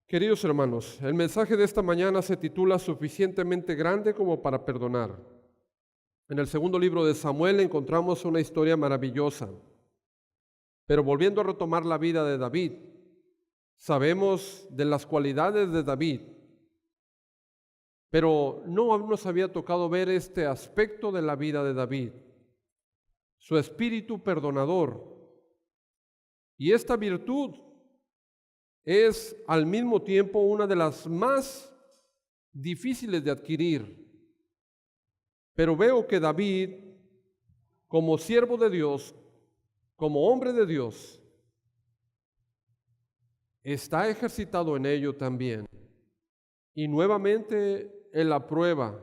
Queridos hermanos, el mensaje de esta mañana se titula Suficientemente grande como para perdonar. En el segundo libro de Samuel encontramos una historia maravillosa. Pero volviendo a retomar la vida de David, sabemos de las cualidades de David, pero no nos había tocado ver este aspecto de la vida de David, su espíritu perdonador. Y esta virtud es al mismo tiempo una de las más difíciles de adquirir. Pero veo que David, como siervo de Dios, como hombre de Dios, está ejercitado en ello también. Y nuevamente él aprueba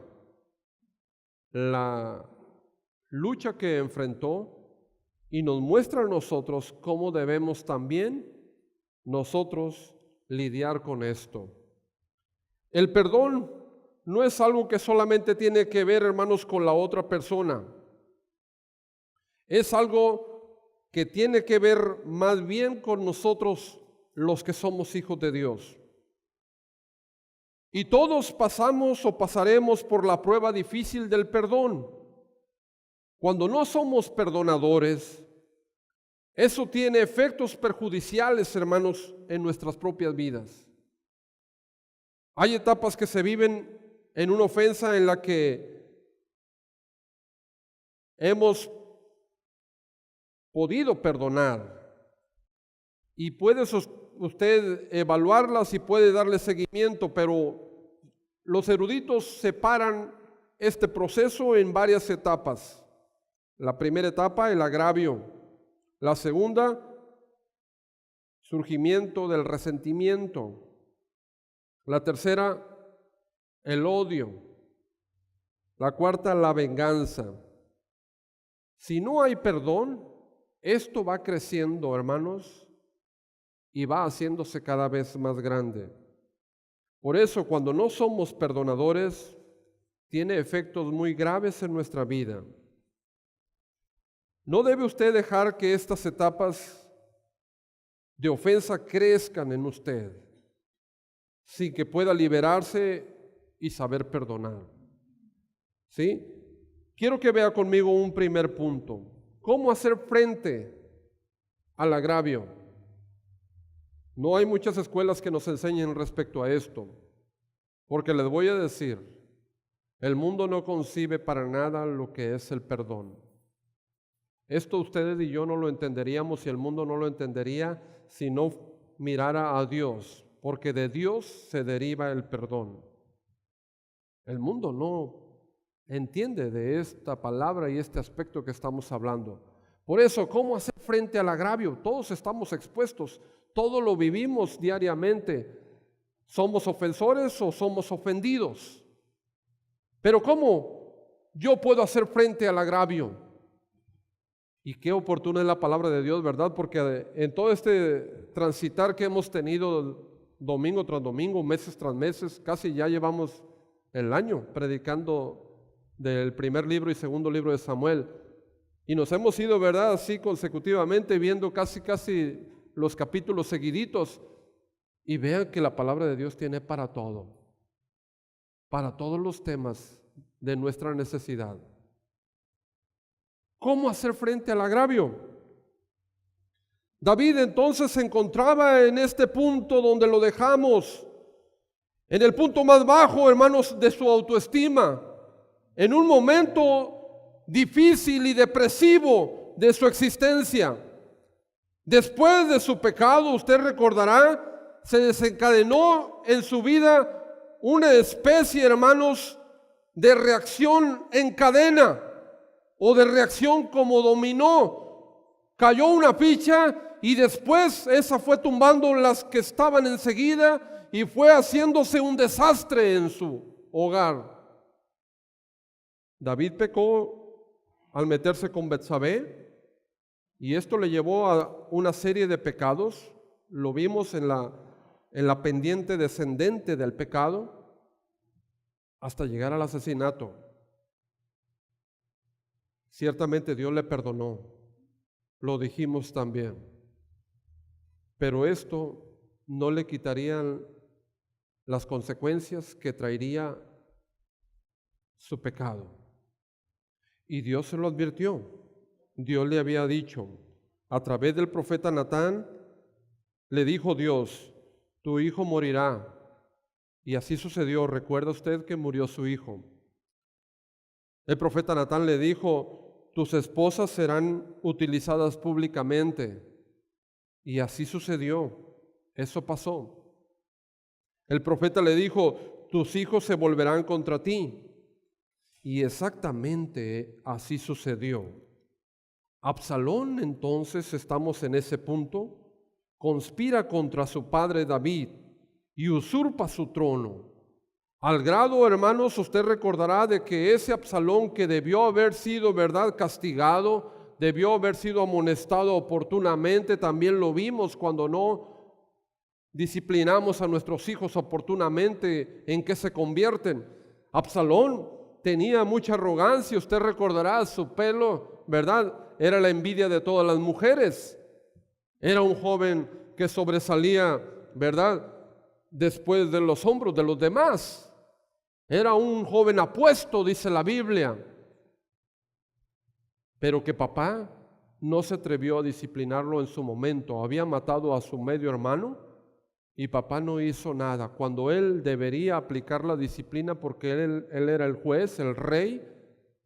la lucha que enfrentó y nos muestra a nosotros cómo debemos también nosotros lidiar con esto. El perdón no es algo que solamente tiene que ver, hermanos, con la otra persona. Es algo que tiene que ver más bien con nosotros, los que somos hijos de Dios. Y todos pasamos o pasaremos por la prueba difícil del perdón. Cuando no somos perdonadores, eso tiene efectos perjudiciales, hermanos, en nuestras propias vidas. Hay etapas que se viven en una ofensa en la que hemos podido perdonar y puede usted evaluarlas y puede darle seguimiento, pero los eruditos separan este proceso en varias etapas. La primera etapa, el agravio. La segunda, surgimiento del resentimiento. La tercera, el odio. La cuarta, la venganza. Si no hay perdón, esto va creciendo, hermanos, y va haciéndose cada vez más grande. Por eso, cuando no somos perdonadores, tiene efectos muy graves en nuestra vida. No debe usted dejar que estas etapas de ofensa crezcan en usted, sin que pueda liberarse y saber perdonar. ¿Sí? Quiero que vea conmigo un primer punto. ¿Cómo hacer frente al agravio? No hay muchas escuelas que nos enseñen respecto a esto, porque les voy a decir, el mundo no concibe para nada lo que es el perdón. Esto ustedes y yo no lo entenderíamos y el mundo no lo entendería si no mirara a Dios, porque de Dios se deriva el perdón. El mundo no entiende de esta palabra y este aspecto que estamos hablando. Por eso, ¿cómo hacer frente al agravio? Todos estamos expuestos, todo lo vivimos diariamente. ¿Somos ofensores o somos ofendidos? Pero ¿cómo yo puedo hacer frente al agravio? Y qué oportuna es la palabra de Dios, ¿verdad? Porque en todo este transitar que hemos tenido domingo tras domingo, meses tras meses, casi ya llevamos el año predicando del primer libro y segundo libro de Samuel. Y nos hemos ido, ¿verdad? Así consecutivamente, viendo casi los capítulos seguiditos. Y vean que la palabra de Dios tiene para todo, para todos los temas de nuestra necesidad. ¿Cómo hacer frente al agravio? David entonces se encontraba en este punto donde lo dejamos, en el punto más bajo, hermanos, de su autoestima, en un momento difícil y depresivo de su existencia. Después de su pecado, usted recordará, se desencadenó en su vida una especie, hermanos, de reacción en cadena o de reacción como dominó. Cayó una ficha y después esa fue tumbando las que estaban enseguida y fue haciéndose un desastre en su hogar. David pecó al meterse con Betsabé y esto le llevó a una serie de pecados. Lo vimos en la pendiente descendente del pecado hasta llegar al asesinato. Ciertamente Dios le perdonó, lo dijimos también, pero esto no le quitaría las consecuencias que traería su pecado. Y Dios se lo advirtió. Dios le había dicho, a través del profeta Natán, le dijo Dios, tu hijo morirá. Y así sucedió. ¿Recuerda usted que murió su hijo? El profeta Natán le dijo, tus esposas serán utilizadas públicamente. Y así sucedió. Eso pasó. El profeta le dijo, tus hijos se volverán contra ti. Y exactamente así sucedió. Absalón, entonces, estamos en ese punto, conspira contra su padre David y usurpa su trono. Al grado, hermanos, usted recordará de que ese Absalón, que debió haber sido, ¿verdad?, castigado, debió haber sido amonestado oportunamente, también lo vimos cuando no disciplinamos a nuestros hijos oportunamente, ¿en qué se convierten? Absalón tenía mucha arrogancia, usted recordará, su pelo, ¿verdad?, era la envidia de todas las mujeres. Era un joven que sobresalía, ¿verdad?, después de los hombros de los demás. Era un joven apuesto, dice la Biblia. Pero que papá no se atrevió a disciplinarlo en su momento. Había matado a su medio hermano y papá no hizo nada, cuando él debería aplicar la disciplina, porque él era el juez, el rey,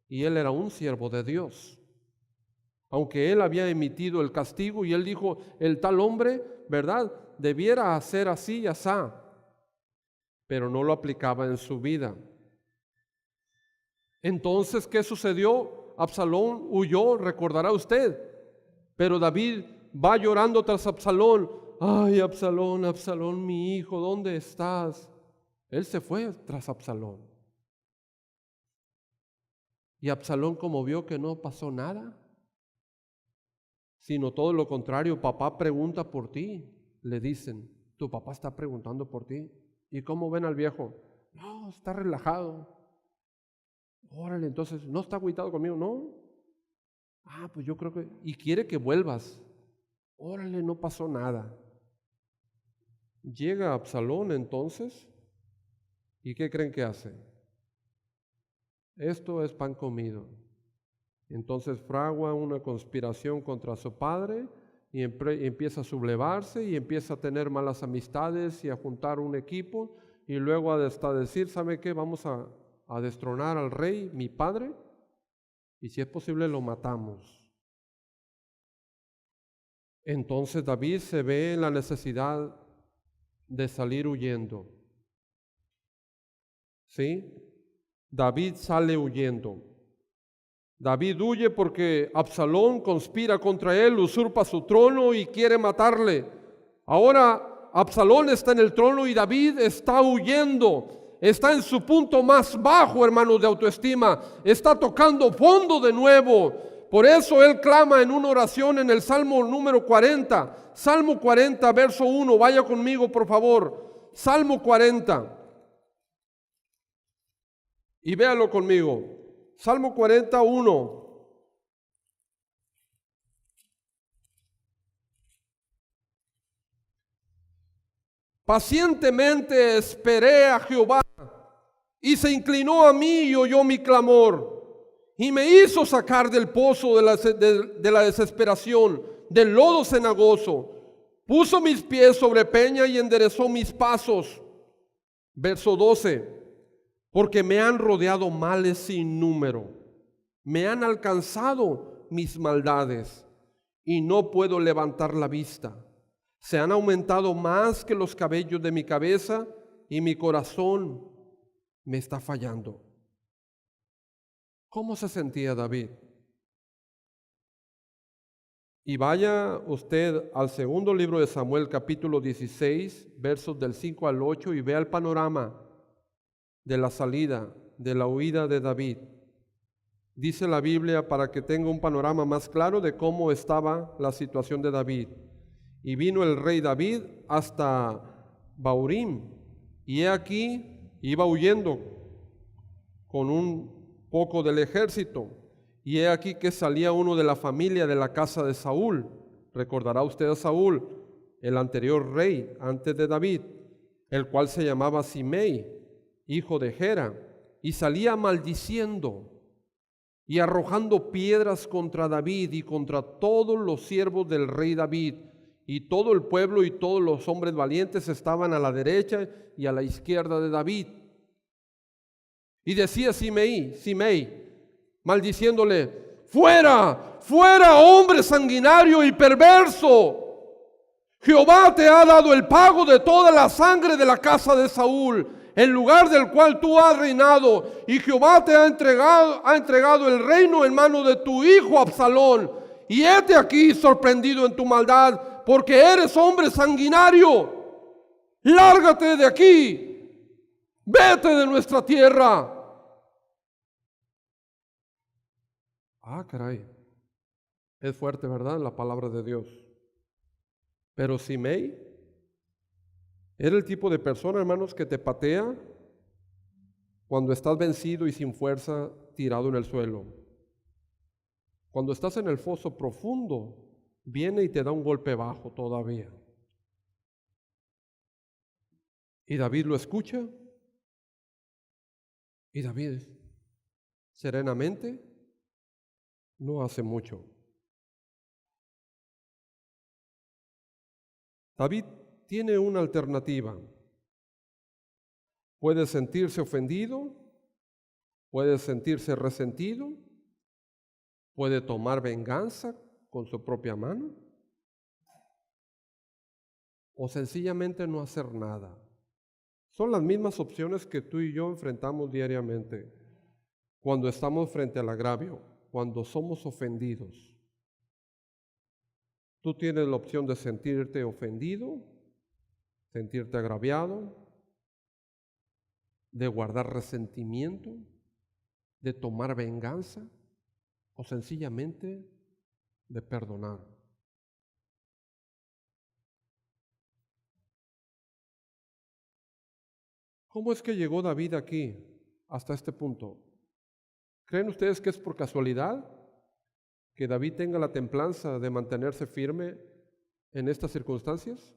y él era un siervo de Dios. Aunque él había emitido el castigo y él dijo, el tal hombre, ¿verdad?, debiera hacer así y asá, pero no lo aplicaba en su vida. Entonces, ¿qué sucedió? Absalón huyó, recordará usted, pero David va llorando tras Absalón. Ay, Absalón, Absalón, mi hijo, ¿dónde estás? Él se fue tras Absalón. Y Absalón, como vio que no pasó nada, sino todo lo contrario, papá pregunta por ti, le dicen, tu papá está preguntando por ti. ¿Y cómo ven al viejo? No, está relajado. Órale, entonces, ¿no está agüitado conmigo? No. Ah, pues yo creo que, y quiere que vuelvas. Órale, no pasó nada. Llega Absalón entonces, ¿y qué creen que hace? Esto es pan comido. Entonces fragua una conspiración contra su padre y empieza a sublevarse y empieza a tener malas amistades y a juntar un equipo y luego hasta decir, ¿sabe qué? Vamos a destronar al rey, mi padre, y si es posible lo matamos. Entonces David se ve en la necesidad de salir huyendo. ¿Sí? David sale huyendo. David huye porque Absalón conspira contra él, usurpa su trono y quiere matarle. Ahora Absalón está en el trono y David está huyendo. Está en su punto más bajo, hermanos, de autoestima. Está tocando fondo de nuevo. Por eso él clama en una oración en el Salmo número 40. Salmo 40, verso 1. Vaya conmigo, por favor. Salmo 40. Y véalo conmigo. Salmo 41. Pacientemente esperé a Jehová, y se inclinó a mí y oyó mi clamor, y me hizo sacar del pozo de la desesperación, del lodo cenagoso. Puso mis pies sobre peña y enderezó mis pasos. Verso 12. Porque me han rodeado males sin número, me han alcanzado mis maldades, y no puedo levantar la vista. Se han aumentado más que los cabellos de mi cabeza, y mi corazón me está fallando. ¿Cómo se sentía David? Y vaya usted al segundo libro de Samuel, capítulo 16, versos del 5 al 8, y vea el panorama de la salida, de la huida de David. Dice la Biblia, para que tenga un panorama más claro de cómo estaba la situación de David. Y vino el rey David hasta Bahurim, y he aquí iba huyendo con un poco del ejército, y he aquí que salía uno de la familia de la casa de Saúl. Recordará usted a Saúl, el anterior rey antes de David. el cual se llamaba Simei, hijo de Gera, y salía maldiciendo y arrojando piedras contra David y contra todos los siervos del rey David. Y todo el pueblo y todos los hombres valientes estaban a la derecha y a la izquierda de David. Y decía Simei, maldiciéndole: fuera, fuera, hombre sanguinario y perverso. Jehová te ha dado el pago de toda la sangre de la casa de Saúl, en lugar del cual tú has reinado, y Jehová te ha entregado el reino en mano de tu hijo Absalón. Y hete aquí sorprendido en tu maldad, porque eres hombre sanguinario. Lárgate de aquí, vete de nuestra tierra. Ah, caray, es fuerte, ¿verdad? La palabra de Dios. Pero Simei era el tipo de persona, hermanos, que te patea cuando estás vencido y sin fuerza, tirado en el suelo. Cuando estás en el foso profundo, viene y te da un golpe bajo todavía. Y David lo escucha, y David serenamente no hace mucho. David tiene una alternativa. Puede sentirse ofendido, puede sentirse resentido, puede tomar venganza con su propia mano, o sencillamente no hacer nada. Son las mismas opciones que tú y yo enfrentamos diariamente cuando estamos frente al agravio, cuando somos ofendidos. Tú tienes la opción de sentirte ofendido, sentirte agraviado, de guardar resentimiento, de tomar venganza o sencillamente de perdonar. ¿Cómo es que llegó David aquí hasta este punto? ¿Creen ustedes que es por casualidad que David tenga la templanza de mantenerse firme en estas circunstancias?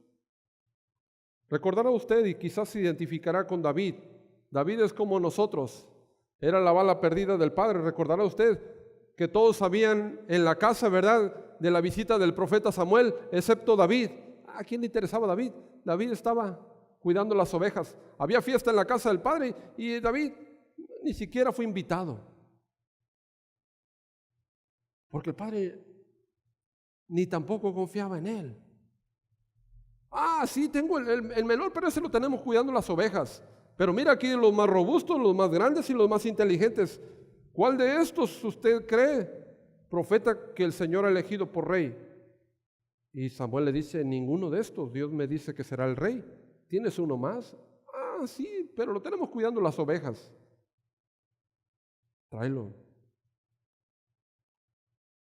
Recordará usted y quizás se identificará con David. David es como nosotros, era la bala perdida del padre. Recordará usted que todos sabían en la casa, ¿verdad?, de la visita del profeta Samuel, excepto David. ¿A quién le interesaba David? David estaba cuidando las ovejas. Había fiesta en la casa del padre y David ni siquiera fue invitado, porque el padre ni tampoco confiaba en él. Ah, sí, tengo el menor, pero ese lo tenemos cuidando las ovejas. Pero mira aquí los más robustos, los más grandes y los más inteligentes. ¿Cuál de estos usted cree, profeta, que el Señor ha elegido por rey? Y Samuel le dice: ninguno de estos. Dios me dice que será el rey. ¿Tienes uno más? Ah, sí, pero lo tenemos cuidando las ovejas. Tráelo.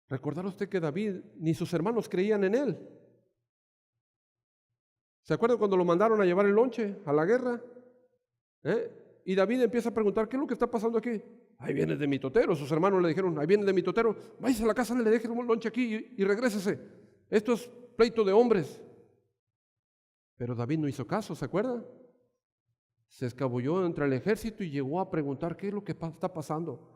Recordará usted que David ni sus hermanos creían en él. ¿Se acuerdan cuando lo mandaron a llevar el lonche a la guerra? Y David empieza a preguntar: ¿qué es lo que está pasando aquí? Ahí viene de mitotero. Sus hermanos le dijeron: ahí viene de mitotero, váyase a la casa, le deje un lonche aquí y regrésese. Esto es pleito de hombres. Pero David no hizo caso, ¿se acuerda? Se escabulló entre el ejército y llegó a preguntar: ¿qué es lo que está pasando?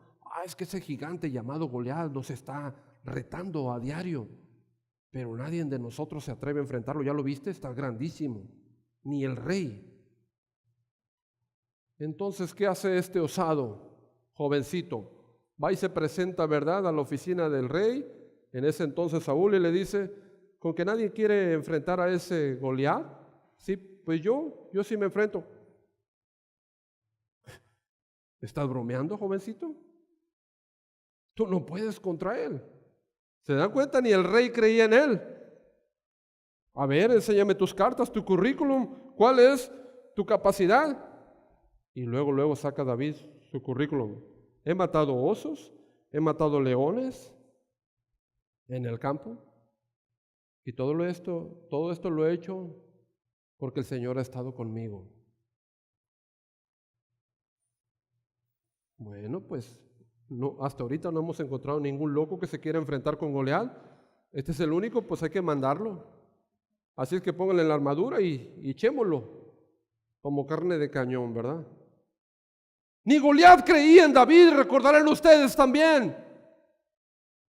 Es que ese gigante llamado Goliat nos está retando a diario, pero nadie de nosotros se atreve a enfrentarlo. ¿Ya lo viste? Está grandísimo, ni el rey. Entonces, ¿qué hace este osado jovencito? Va y se presenta, ¿verdad?, a la oficina del rey, en ese entonces Saúl, y le dice: ¿con que nadie quiere enfrentar a ese Goliat? Sí, pues yo sí me enfrento. ¿Estás bromeando, jovencito? Tú no puedes contra él. ¿Se dan cuenta? Ni el rey creía en él. A ver, enséñame tus cartas, tu currículum, ¿cuál es tu capacidad? Y luego saca David su currículum. He matado osos, he matado leones en el campo, y todo esto lo he hecho porque el Señor ha estado conmigo. Bueno, pues no, hasta ahorita no hemos encontrado ningún loco que se quiera enfrentar con Goliat. Este es el único, pues hay que mandarlo. Así es que pónganle la armadura y echémoslo. como carne de cañón, ¿verdad? Ni Goliat creía en David, recordarán ustedes también.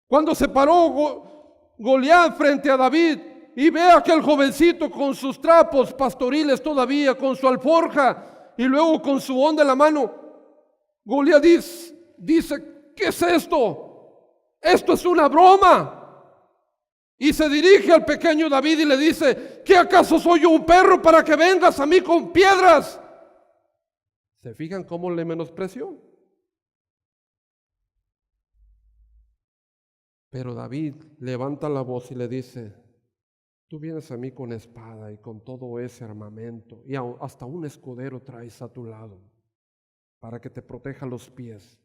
Cuando se paró Goliat frente a David y ve a aquel jovencito con sus trapos pastoriles todavía, con su alforja y luego con su onda en la mano, Goliat dice, ¿qué es esto? Esto es una broma. Y se dirige al pequeño David y le dice, ¿qué acaso soy yo un perro para que vengas a mí con piedras? ¿Se fijan cómo le menospreció? Pero David levanta la voz y le dice, tú vienes a mí con espada y con todo ese armamento y hasta un escudero traes a tu lado para que te proteja los pies.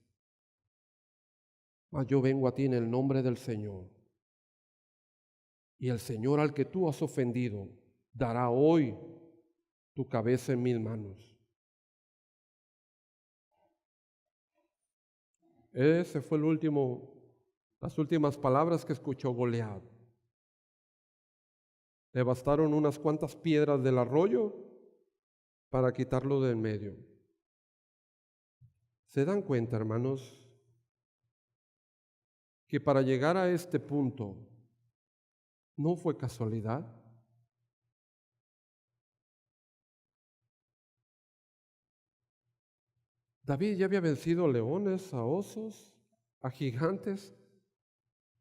Mas yo vengo a ti en el nombre del Señor. Y el Señor al que tú has ofendido dará hoy tu cabeza en mis manos. Ese fue las últimas palabras que escuchó Goliat. Le bastaron unas cuantas piedras del arroyo para quitarlo de en medio. ¿Se dan cuenta, hermanos, que para llegar a este punto no fue casualidad? David ya había vencido a leones, a osos, a gigantes,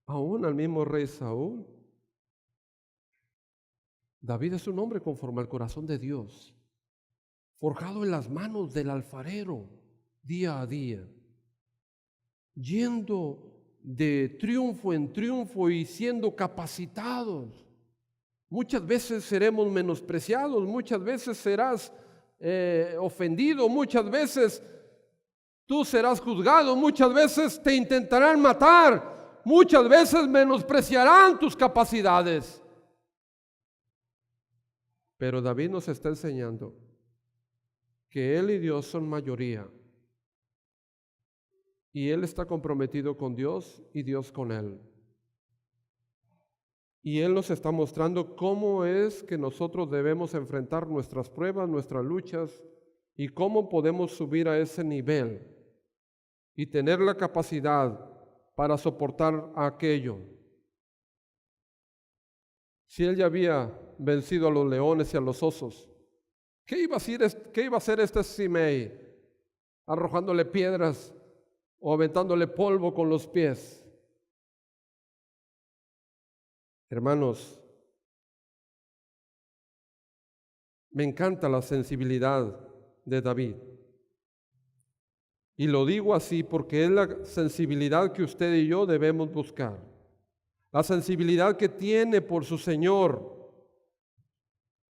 aún al mismo rey Saúl. David es un hombre conforme al corazón de Dios, forjado en las manos del alfarero día a día, yendo de triunfo en triunfo y siendo capacitados. Muchas veces seremos menospreciados, muchas veces serás ofendido, muchas veces tú serás juzgado, muchas veces te intentarán matar, muchas veces menospreciarán tus capacidades. Pero David nos está enseñando que él y Dios son mayoría. Y él está comprometido con Dios y Dios con él. Y él nos está mostrando cómo es que nosotros debemos enfrentar nuestras pruebas, nuestras luchas y cómo podemos subir a ese nivel y tener la capacidad para soportar aquello. Si él ya había vencido a los leones y a los osos, ¿qué iba a hacer este Simei? Arrojándole piedras o aventándole polvo con los pies. Hermanos, me encanta la sensibilidad de David. Y lo digo así porque es la sensibilidad que usted y yo debemos buscar. La sensibilidad que tiene por su Señor.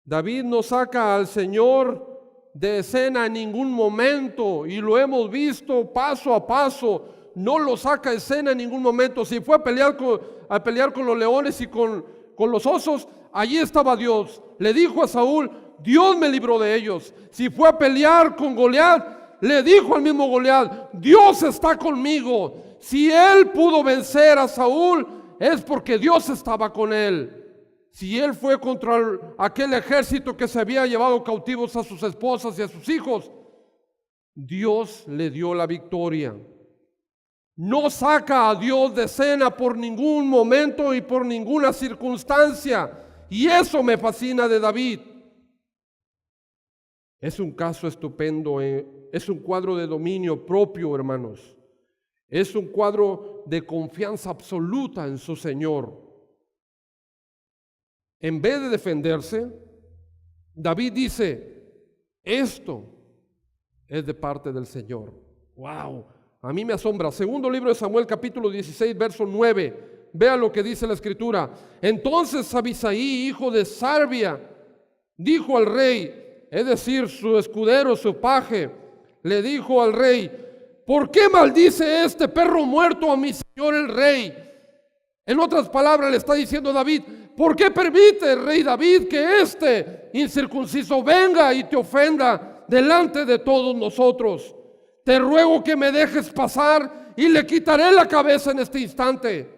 David no saca al Señor de escena en ningún momento y lo hemos visto paso a paso. No lo saca de escena en ningún momento. Si fue a pelear con los leones y con los osos, allí estaba Dios. Le dijo a Saúl, Dios me libró de ellos. Si fue a pelear con Goliat, le dijo al mismo Goliat, Dios está conmigo. Si él pudo vencer a Saúl, es porque Dios estaba con él. Si él fue contra aquel ejército que se había llevado cautivos a sus esposas y a sus hijos, Dios le dio la victoria. No saca a Dios de escena por ningún momento y por ninguna circunstancia. Y eso me fascina de David. Es un caso estupendo, es un cuadro de dominio propio, hermanos. Es un cuadro de confianza absoluta en su Señor. En vez de defenderse, David dice, esto es de parte del Señor. ¡Wow! A mí me asombra. Segundo libro de Samuel, capítulo 16, verso 9. Vea lo que dice la Escritura. Entonces Abisaí, hijo de Sarbia, dijo al rey, es decir, su escudero, su paje, le dijo al rey, ¿por qué maldice este perro muerto a mi señor el rey? En otras palabras le está diciendo David, ¿por qué permite el rey David que este incircunciso venga y te ofenda delante de todos nosotros? Te ruego que me dejes pasar y le quitaré la cabeza en este instante.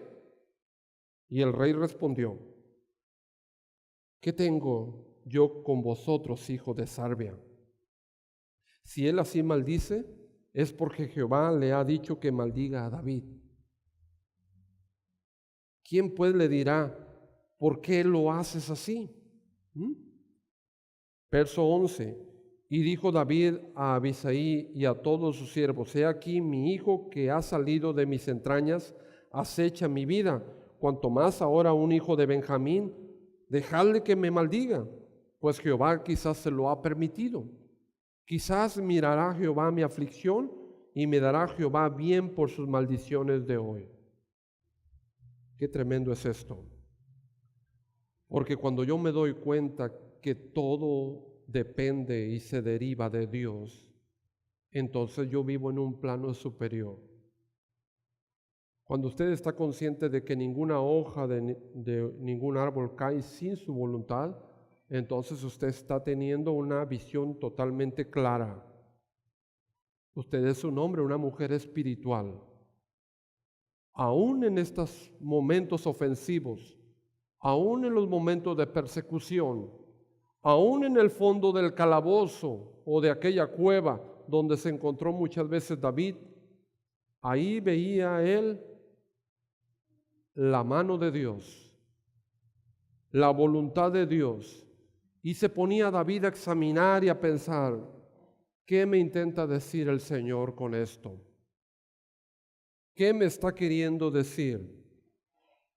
Y el rey respondió, ¿qué tengo yo con vosotros, hijo de Sarbia? Si él así maldice, es porque Jehová le ha dicho que maldiga a David. ¿Quién pues le dirá, por qué lo haces así? Verso 11. Y dijo David a Abisai y a todos sus siervos: he aquí mi hijo que ha salido de mis entrañas acecha mi vida, cuanto más ahora un hijo de Benjamín, dejadle que me maldiga, pues Jehová quizás se lo ha permitido. Quizás mirará Jehová mi aflicción y me dará Jehová bien por sus maldiciones de hoy. Qué tremendo es esto. Porque cuando yo me doy cuenta que todo depende y se deriva de Dios, entonces yo vivo en un plano superior. Cuando usted está consciente de que ninguna hoja de ningún árbol cae sin su voluntad, entonces usted está teniendo una visión totalmente clara. Usted es un hombre, una mujer espiritual. Aún en estos momentos ofensivos, aún en los momentos de persecución, aún en el fondo del calabozo o de aquella cueva donde se encontró muchas veces David, ahí veía él la mano de Dios, la voluntad de Dios, y se ponía David a examinar y a pensar, ¿qué me intenta decir el Señor con esto? ¿Qué me está queriendo decir?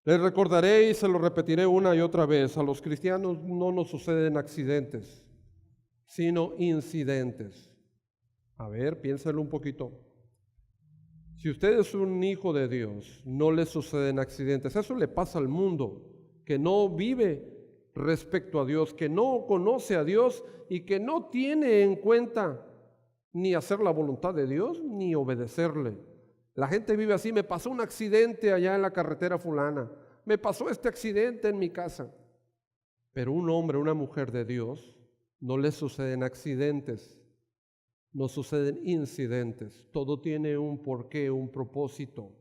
Les recordaré y se lo repetiré una y otra vez, a los cristianos no nos suceden accidentes, sino incidentes. A ver, piénselo un poquito. Si usted es un hijo de Dios, no le suceden accidentes. Eso le pasa al mundo, que no vive respecto a Dios, que no conoce a Dios y que no tiene en cuenta ni hacer la voluntad de Dios ni obedecerle. La gente vive así: me pasó un accidente allá en la carretera fulana, me pasó este accidente en mi casa. Pero un hombre, una mujer de Dios, no le suceden accidentes, no suceden incidentes. Todo tiene un porqué, un propósito.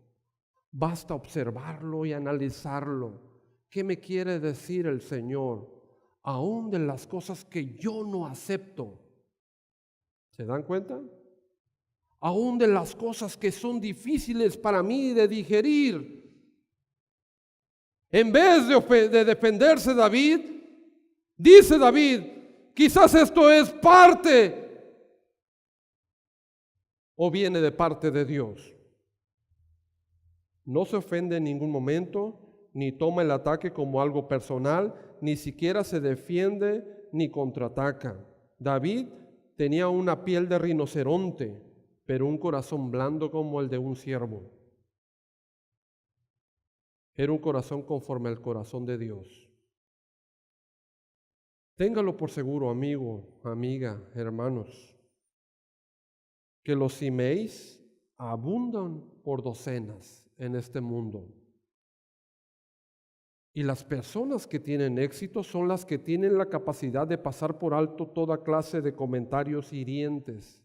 Basta observarlo y analizarlo. ¿Qué me quiere decir el Señor? Aún de las cosas que yo no acepto. ¿Se dan cuenta? Aún de las cosas que son difíciles para mí de digerir. En vez de defenderse David, dice David, quizás esto es parte o viene de parte de Dios. No se ofende en ningún momento, ni toma el ataque como algo personal, ni siquiera se defiende ni contraataca. David tenía una piel de rinoceronte, pero un corazón blando como el de un ciervo. Era un corazón conforme al corazón de Dios. Téngalo por seguro, amigo, amiga, hermanos, que los Simeis abundan por docenas en este mundo. Y las personas que tienen éxito son las que tienen la capacidad de pasar por alto toda clase de comentarios hirientes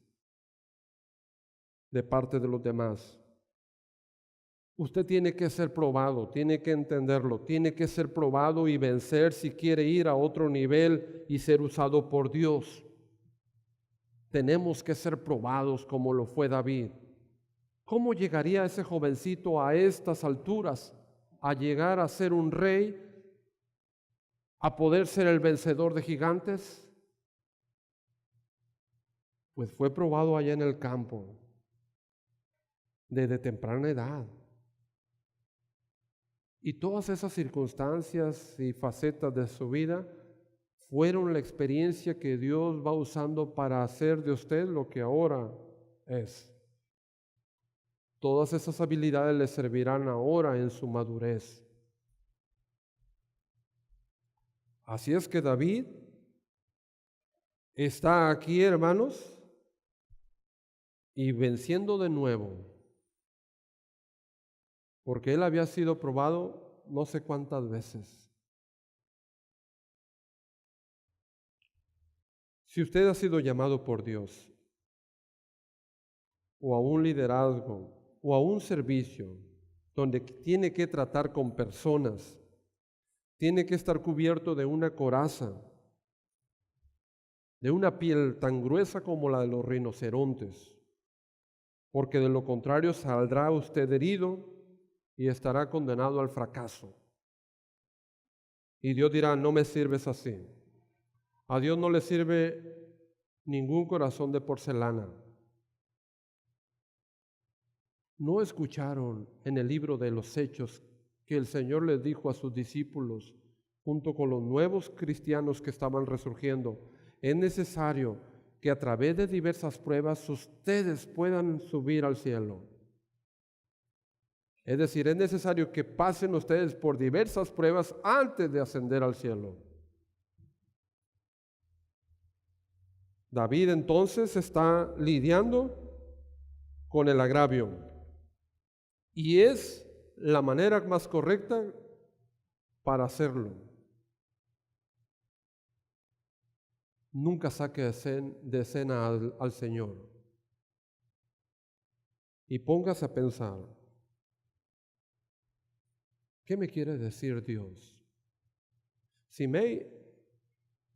de parte de los demás. Usted tiene que ser probado, tiene que entenderlo, tiene que ser probado y vencer si quiere ir a otro nivel y ser usado por Dios. Tenemos que ser probados como lo fue David. ¿Cómo llegaría ese jovencito a estas alturas a llegar a ser un rey, a poder ser el vencedor de gigantes? Pues fue probado allá en el campo, desde temprana edad. Y todas esas circunstancias y facetas de su vida fueron la experiencia que Dios va usando para hacer de usted lo que ahora es. Todas esas habilidades le servirán ahora en su madurez. Así es que David está aquí, hermanos, y venciendo de nuevo, porque él había sido probado no sé cuántas veces. Si usted ha sido llamado por Dios, o a un liderazgo, o a un servicio, donde tiene que tratar con personas, tiene que estar cubierto de una coraza, de una piel tan gruesa como la de los rinocerontes, porque de lo contrario saldrá usted herido y estará condenado al fracaso. Y Dios dirá, no me sirves así. A Dios no le sirve ningún corazón de porcelana. ¿No escucharon en el libro de los Hechos que el Señor les dijo a sus discípulos, junto con los nuevos cristianos que estaban resurgiendo, es necesario que a través de diversas pruebas ustedes puedan subir al cielo? Es decir, es necesario que pasen ustedes por diversas pruebas antes de ascender al cielo. David entonces está lidiando con el agravio y es la manera más correcta para hacerlo. Nunca saque de escena al Señor y póngase a pensar, ¿qué me quiere decir Dios? Simei,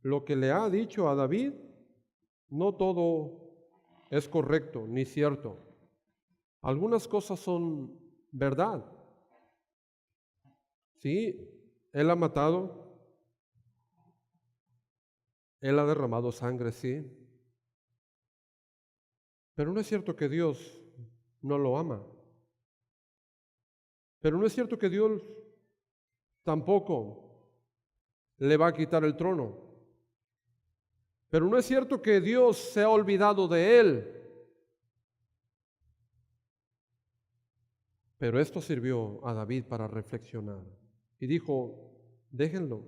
lo que le ha dicho a David, no todo es correcto ni cierto. Algunas cosas son verdad. Sí, él ha matado, él ha derramado sangre, sí. Pero no es cierto que Dios no lo ama. Pero no es cierto que Dios tampoco le va a quitar el trono. Pero no es cierto que Dios se ha olvidado de él. Pero esto sirvió a David para reflexionar. Y dijo, déjenlo.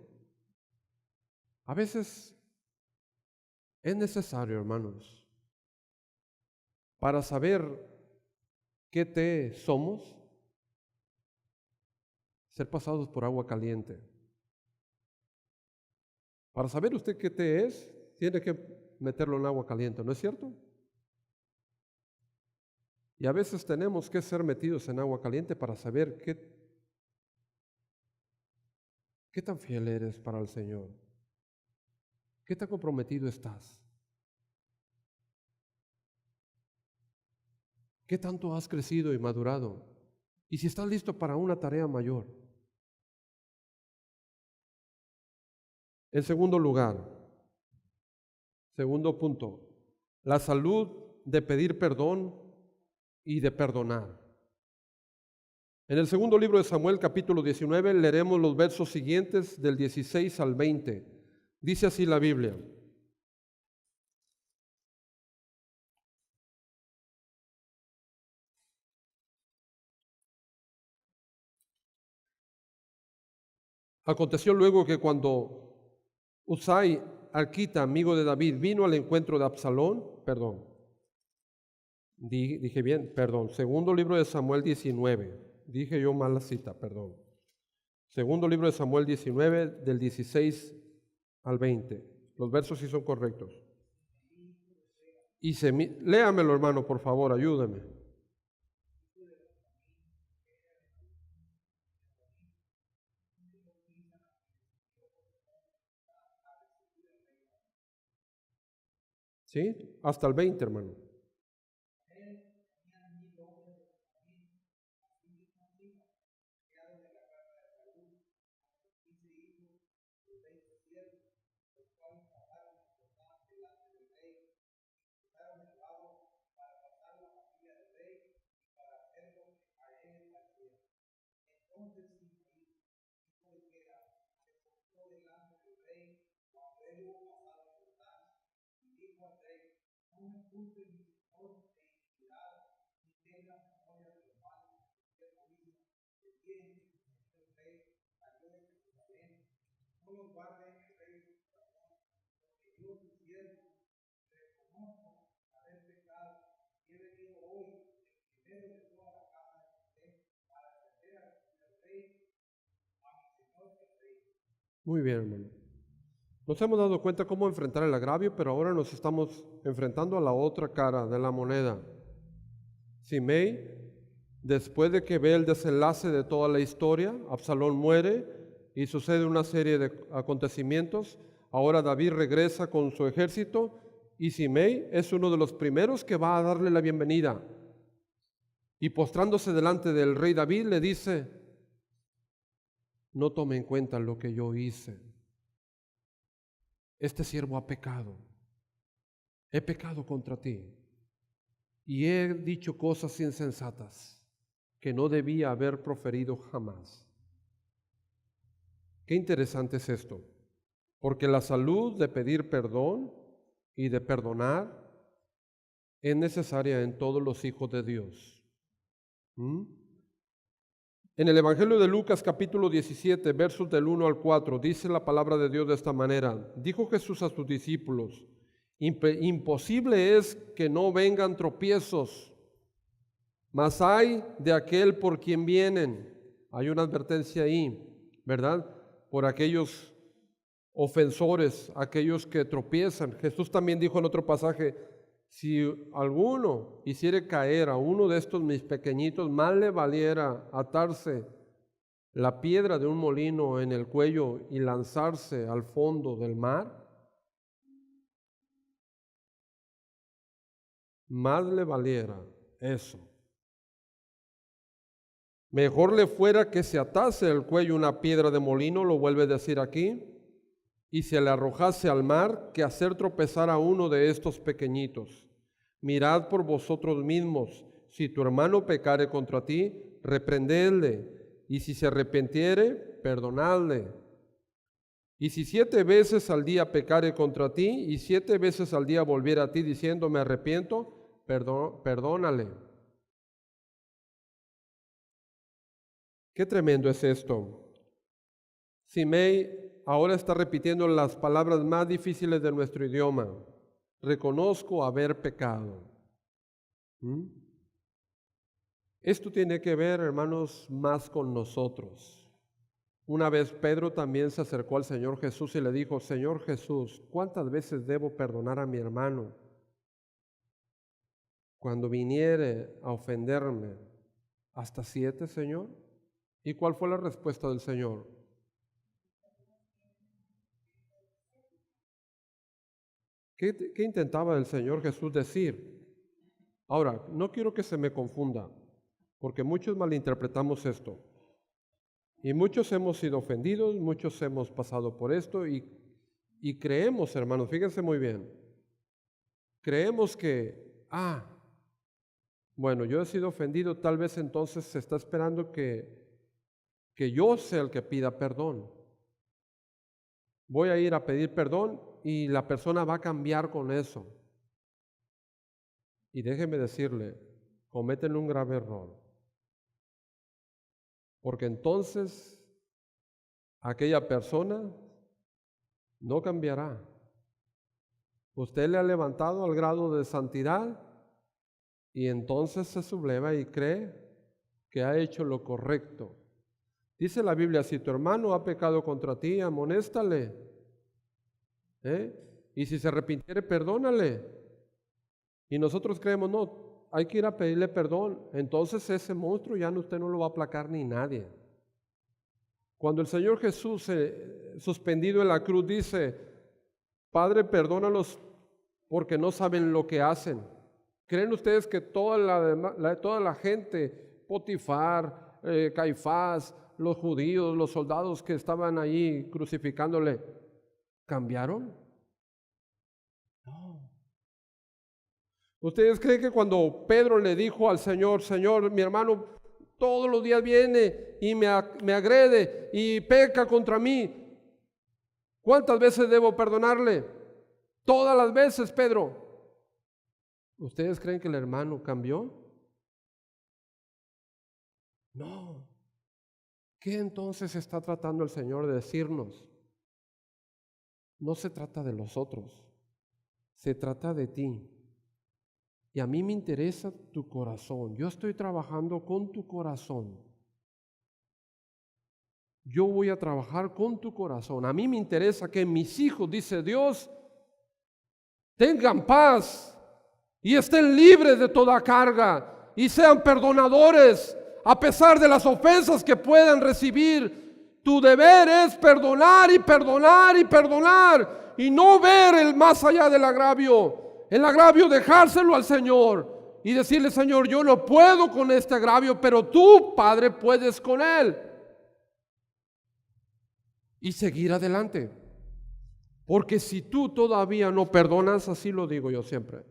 A veces es necesario, hermanos, para saber qué té somos, ser pasados por agua caliente. Para saber usted qué té es, tiene que meterlo en agua caliente, ¿no es cierto? Y a veces tenemos que ser metidos en agua caliente para saber qué tan fiel eres para el Señor. ¿Qué tan comprometido estás? ¿Qué tanto has crecido y madurado? Y si estás listo para una tarea mayor. En segundo lugar, segundo punto, la salud de pedir perdón y de perdonar. En el segundo libro de Samuel, capítulo 19, leeremos los versos siguientes del 16 al 20. Dice así la Biblia. Aconteció luego que cuando Usai Arquita, amigo de David, vino al encuentro de Absalón, dije bien, segundo libro de Samuel 19, dije yo mal la cita, perdón. Segundo libro de Samuel 19, del 16 al 20. Los versos sí son correctos. Léamelo, hermano, por favor, ayúdame. ¿Sí? Hasta el 20, hermano. Muy bien, hermano. Nos hemos dado cuenta cómo enfrentar el agravio, pero ahora nos estamos enfrentando a la otra cara de la moneda. Simei, después de que ve el desenlace de toda la historia, Absalón muere y sucede una serie de acontecimientos. Ahora David regresa con su ejército y Simei es uno de los primeros que va a darle la bienvenida. Y postrándose delante del rey David le dice: no tome en cuenta lo que yo hice. Este siervo ha pecado. He pecado contra ti y he dicho cosas insensatas que no debía haber proferido jamás. Qué interesante es esto, porque la salud de pedir perdón y de perdonar es necesaria en todos los hijos de Dios. En el Evangelio de Lucas capítulo 17, versos del 1 al 4, dice la palabra de Dios de esta manera: dijo Jesús a sus discípulos: imposible es que no vengan tropiezos, mas hay de aquel por quien vienen. Hay una advertencia ahí, ¿verdad? Por aquellos ofensores, aquellos que tropiezan. Jesús también dijo en otro pasaje: si alguno hiciere caer a uno de estos mis pequeñitos, más le valiera atarse la piedra de un molino en el cuello y lanzarse al fondo del mar. Más le valiera eso. Mejor le fuera que se atase el cuello una piedra de molino, lo vuelve a decir aquí, y se le arrojase al mar, que hacer tropezar a uno de estos pequeñitos. Mirad por vosotros mismos: si tu hermano pecare contra ti, reprendedle, y si se arrepintiere, perdonadle. Y si 7 veces al día pecare contra ti, y 7 veces al día volviere a ti diciendo: me arrepiento, perdónale. Qué tremendo es esto. Simei ahora está repitiendo las palabras más difíciles de nuestro idioma: reconozco haber pecado. Esto tiene que ver, hermanos, más con nosotros. Una vez Pedro también se acercó al Señor Jesús y le dijo: Señor Jesús, ¿cuántas veces debo perdonar a mi hermano cuando viniere a ofenderme? ¿Hasta 7, Señor? ¿Y cuál fue la respuesta del Señor? ¿Qué intentaba el Señor Jesús decir? Ahora, no quiero que se me confunda, porque muchos malinterpretamos esto. Y muchos hemos sido ofendidos, muchos hemos pasado por esto y creemos, hermanos, fíjense muy bien, creemos que, bueno, yo he sido ofendido, tal vez entonces se está esperando que yo sea el que pida perdón. Voy a ir a pedir perdón y la persona va a cambiar con eso. Y déjeme decirle, cometen un grave error. Porque entonces aquella persona no cambiará. Usted le ha levantado al grado de santidad y entonces se subleva y cree que ha hecho lo correcto. Dice la Biblia: si tu hermano ha pecado contra ti, amonéstale. Y si se arrepintiere, perdónale. Y nosotros creemos, no, hay que ir a pedirle perdón. Entonces ese monstruo ya usted no lo va a aplacar ni nadie. Cuando el Señor Jesús, suspendido en la cruz, dice: Padre, perdónalos porque no saben lo que hacen. ¿Creen ustedes que toda la gente, Potifar, Caifás, los judíos, los soldados que estaban ahí crucificándole, cambiaron? No. ¿Ustedes creen que cuando Pedro le dijo al Señor: Señor, mi hermano todos los días viene y me agrede y peca contra mí, ¿cuántas veces debo perdonarle? Todas las veces, Pedro. ¿Ustedes creen que el hermano cambió? No. ¿Qué entonces está tratando el Señor de decirnos? No se trata de los otros, se trata de ti. Y a mí me interesa tu corazón. Yo estoy trabajando con tu corazón. Yo voy a trabajar con tu corazón. A mí me interesa que mis hijos, dice Dios, tengan paz y estén libres de toda carga y sean perdonadores a pesar de las ofensas que puedan recibir. Tu deber es perdonar y perdonar y perdonar y no ver el más allá del agravio. El agravio dejárselo al Señor y decirle: Señor, yo no puedo con este agravio, pero tú, Padre, puedes con él. Y seguir adelante. Porque si tú todavía no perdonas, así lo digo yo siempre,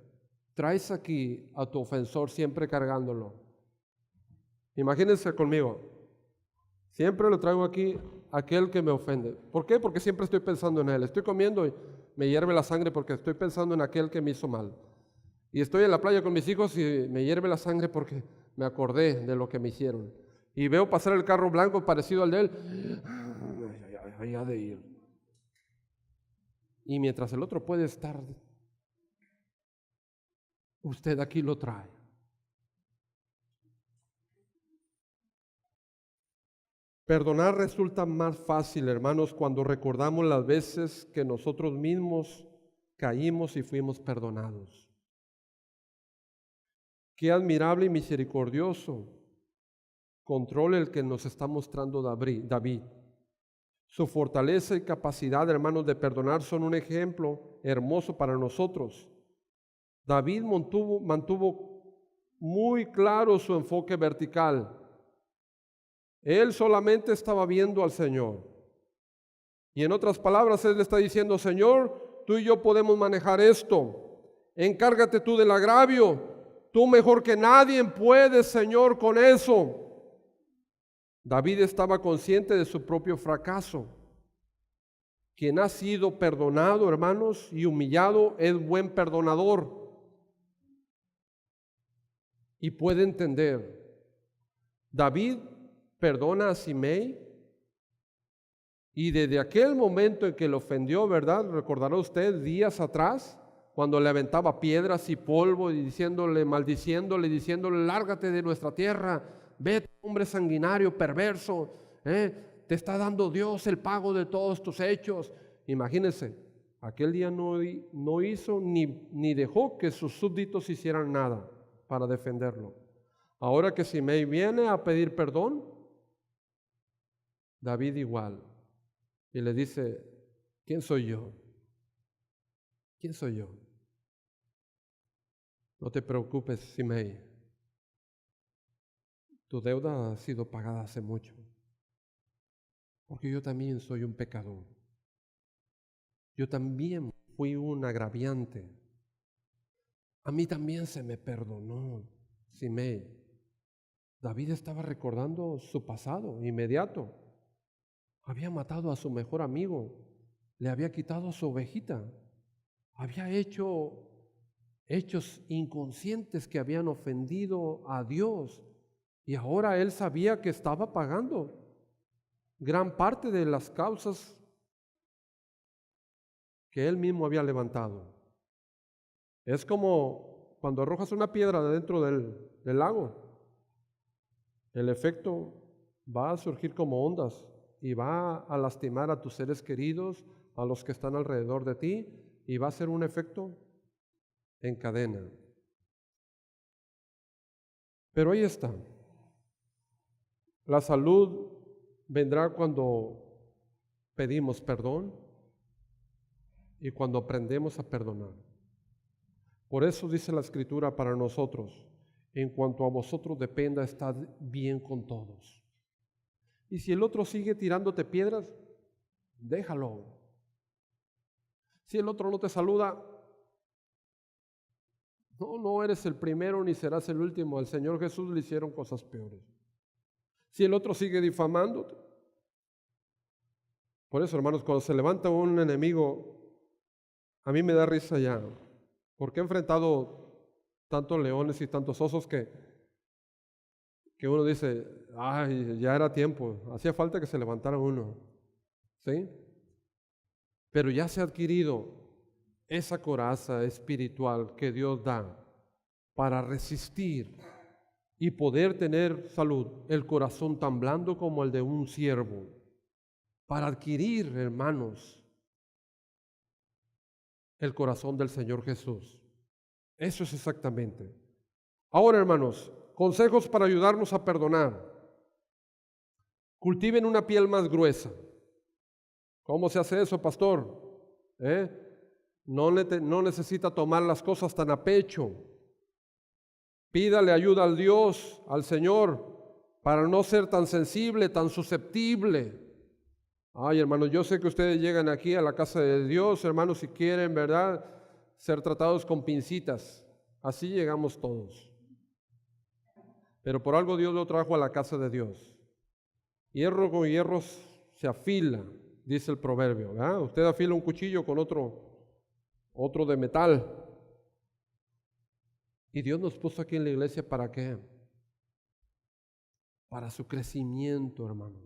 traes aquí a tu ofensor siempre cargándolo. Imagínense conmigo, siempre lo traigo aquí aquel que me ofende. ¿Por qué? Porque siempre estoy pensando en él. Estoy comiendo y me hierve la sangre porque estoy pensando en aquel que me hizo mal. Y estoy en la playa con mis hijos y me hierve la sangre porque me acordé de lo que me hicieron. Y veo pasar el carro blanco parecido al de él. Ay, ha de ir. Y mientras el otro puede estar, usted aquí lo trae. Perdonar resulta más fácil, hermanos, cuando recordamos las veces que nosotros mismos caímos y fuimos perdonados. Qué admirable y misericordioso control el que nos está mostrando David. Su fortaleza y capacidad, hermanos, de perdonar son un ejemplo hermoso para nosotros. David mantuvo muy claro su enfoque vertical. Él solamente estaba viendo al Señor. Y en otras palabras, él le está diciendo: Señor, tú y yo podemos manejar esto. Encárgate tú del agravio. Tú mejor que nadie puedes, Señor, con eso. David estaba consciente de su propio fracaso. Quien ha sido perdonado, hermanos, y humillado, es buen perdonador. Y puede entender. David perdona a Simei, y desde aquel momento en que le ofendió, ¿verdad? Recordará usted días atrás, cuando le aventaba piedras y polvo y maldiciéndole, diciéndole: lárgate de nuestra tierra, vete, hombre sanguinario, perverso, te está dando Dios el pago de todos tus hechos. Imagínense, aquel día no hizo ni dejó que sus súbditos hicieran nada para defenderlo. Ahora que Simei viene a pedir perdón, David igual, y le dice: ¿quién soy yo? ¿Quién soy yo? No te preocupes, Simei, tu deuda ha sido pagada hace mucho, porque yo también soy un pecador. Yo también fui un agraviante. A mí también se me perdonó, Simei. David estaba recordando su pasado inmediato. Había matado a su mejor amigo, le había quitado su ovejita, había hecho hechos inconscientes que habían ofendido a Dios, y ahora él sabía que estaba pagando gran parte de las causas que él mismo había levantado. Es como cuando arrojas una piedra dentro del lago. El efecto va a surgir como ondas y va a lastimar a tus seres queridos, a los que están alrededor de ti, y va a ser un efecto en cadena. Pero ahí está. La salud vendrá cuando pedimos perdón y cuando aprendemos a perdonar. Por eso dice la Escritura para nosotros: en cuanto a vosotros dependa, estad bien con todos. Y si el otro sigue tirándote piedras, déjalo. Si el otro no te saluda, no eres el primero ni serás el último. Al Señor Jesús le hicieron cosas peores. Si el otro sigue difamándote. Por eso, hermanos, cuando se levanta un enemigo, a mí me da risa ya, porque he enfrentado tantos leones y tantos osos que uno dice: ay, ya era tiempo, hacía falta que se levantara uno, ¿sí? Pero ya se ha adquirido esa coraza espiritual que Dios da para resistir y poder tener salud, el corazón tan blando como el de un siervo, para adquirir, hermanos, el corazón del Señor Jesús. Eso es exactamente. Ahora, hermanos, consejos para ayudarnos a perdonar. Cultiven una piel más gruesa. ¿Cómo se hace eso, pastor? No necesita tomar las cosas tan a pecho. Pídale ayuda al Dios, al Señor, para no ser tan sensible, tan susceptible. Ay, hermanos, yo sé que ustedes llegan aquí a la casa de Dios, hermanos, si quieren, ¿verdad?, ser tratados con pincitas. Así llegamos todos. Pero por algo Dios lo trajo a la casa de Dios. Hierro con hierro se afila, dice el proverbio, ¿verdad? Usted afila un cuchillo con otro de metal. Y Dios nos puso aquí en la iglesia, ¿para qué? Para su crecimiento, hermanos.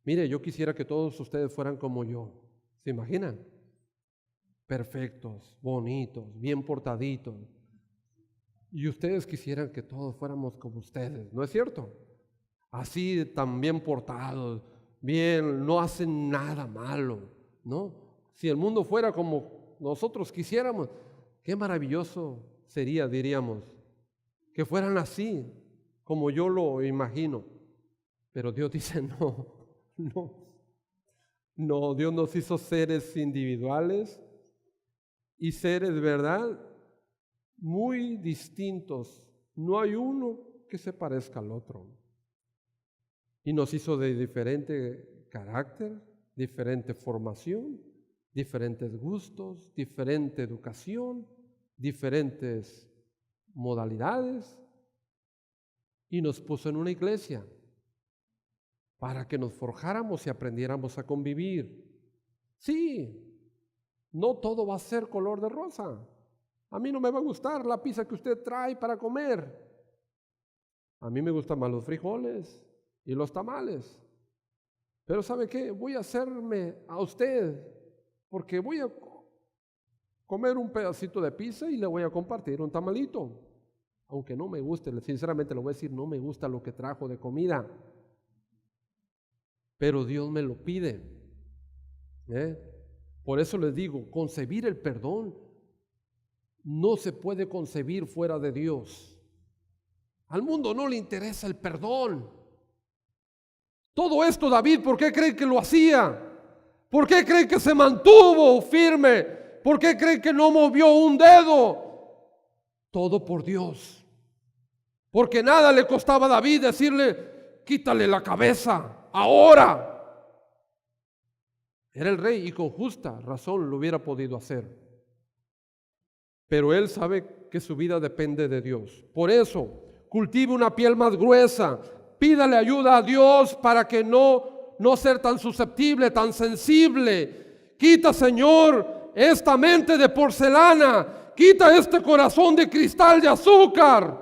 Mire, yo quisiera que todos ustedes fueran como yo. ¿Se imaginan? Perfectos, bonitos, bien portaditos. Y ustedes quisieran que todos fuéramos como ustedes, ¿no es cierto? Así tan bien portados, bien, no hacen nada malo, ¿no? Si el mundo fuera como nosotros quisiéramos, qué maravilloso sería, diríamos, que fueran así, como yo lo imagino. Pero Dios dice, no, Dios nos hizo seres individuales y seres, ¿verdad?, muy distintos. No hay uno que se parezca al otro. Y nos hizo de diferente carácter, diferente formación, diferentes gustos, diferente educación, diferentes modalidades, y nos puso en una iglesia para que nos forjáramos y aprendiéramos a convivir. Sí, no todo va a ser color de rosa. A mí no me va a gustar la pizza que usted trae para comer. A mí me gustan más los frijoles y los tamales. Pero ¿sabe qué? Voy a hacerme a usted, porque voy a comer un pedacito de pizza y le voy a compartir un tamalito. Aunque no me guste, sinceramente le voy a decir, no me gusta lo que trajo de comida. Pero Dios me lo pide. Por eso les digo, concebir el perdón no se puede concebir fuera de Dios. Al mundo no le interesa el perdón. Todo esto, David, ¿por qué cree que lo hacía? ¿Por qué cree que se mantuvo firme? ¿Por qué cree que no movió un dedo? Todo por Dios. Porque nada le costaba a David decirle, quítale la cabeza, ahora. Era el rey y con justa razón lo hubiera podido hacer. Pero él sabe que su vida depende de Dios. Por eso, cultive una piel más gruesa. Pídale ayuda a Dios para que no ser tan susceptible, tan sensible. Quita, Señor, esta mente de porcelana. Quita este corazón de cristal de azúcar.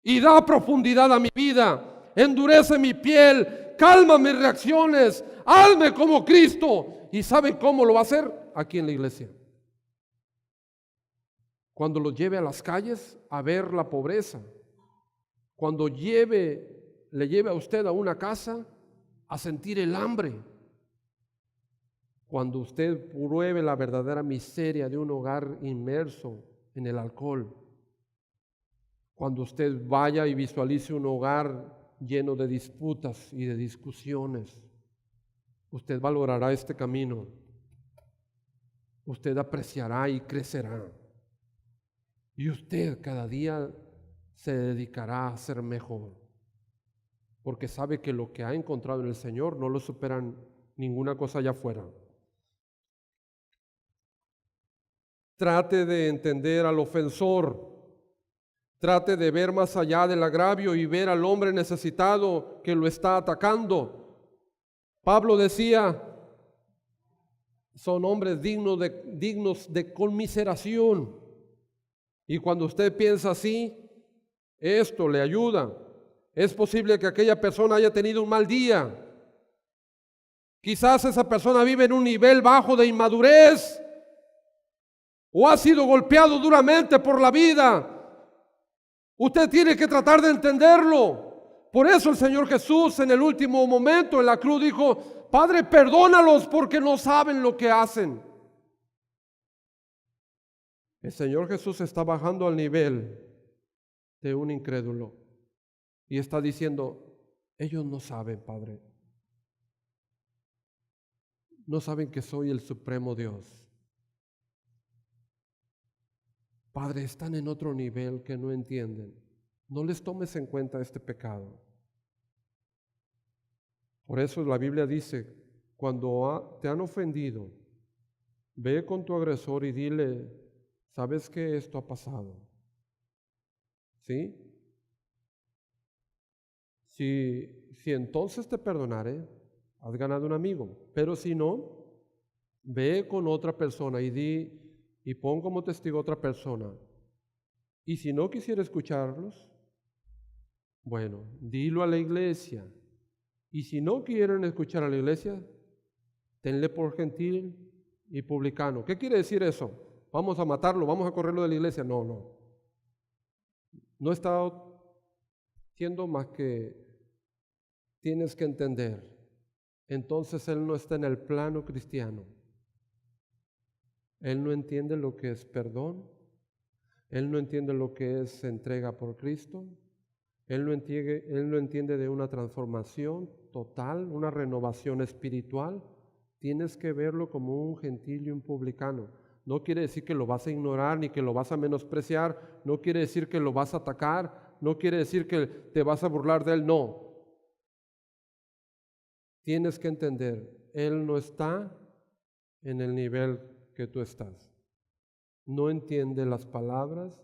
Y da profundidad a mi vida. Endurece mi piel. Calma mis reacciones. Hazme como Cristo. ¿Y saben cómo lo va a hacer? Aquí en la iglesia. Cuando los lleve a las calles a ver la pobreza. Cuando le lleve a usted a una casa a sentir el hambre. Cuando usted pruebe la verdadera miseria de un hogar inmerso en el alcohol. Cuando usted vaya y visualice un hogar lleno de disputas y de discusiones. Usted valorará este camino. Usted apreciará y crecerá. Y usted cada día se dedicará a ser mejor. Porque sabe que lo que ha encontrado en el Señor no lo superan ninguna cosa allá afuera. Trate de entender al ofensor. Trate de ver más allá del agravio y ver al hombre necesitado que lo está atacando. Pablo decía, son hombres dignos de conmiseración. Y cuando usted piensa así, esto le ayuda. Es posible que aquella persona haya tenido un mal día. Quizás esa persona vive en un nivel bajo de inmadurez o ha sido golpeado duramente por la vida. Usted tiene que tratar de entenderlo. Por eso el Señor Jesús en el último momento en la cruz dijo, Padre, perdónalos porque no saben lo que hacen. El Señor Jesús está bajando al nivel de un incrédulo y está diciendo, Ellos no saben, Padre. No saben que soy el supremo Dios. Padre, están en otro nivel que no entienden. No les tomes en cuenta este pecado. Por eso la Biblia dice, cuando te han ofendido, ve con tu agresor y dile, ¿sabes que esto ha pasado? ¿Sí? Si entonces te perdonaré, has ganado un amigo. Pero si no, ve con otra persona y pon como testigo a otra persona. Y si no quisiera escucharlos, bueno, dilo a la iglesia. Y si no quieren escuchar a la iglesia, tenle por gentil y publicano. ¿Qué quiere decir eso? Vamos a matarlo, vamos a correrlo de la iglesia. No, no. No está siendo más que tienes que entender. Entonces él no está en el plano cristiano. Él no entiende lo que es perdón. Él no entiende lo que es entrega por Cristo. Él no entiende de una transformación total, una renovación espiritual. Tienes que verlo como un gentil y un publicano. No quiere decir que lo vas a ignorar ni que lo vas a menospreciar. No quiere decir que lo vas a atacar. No quiere decir que te vas a burlar de él. No. Tienes que entender, él no está en el nivel que tú estás. No entiende las palabras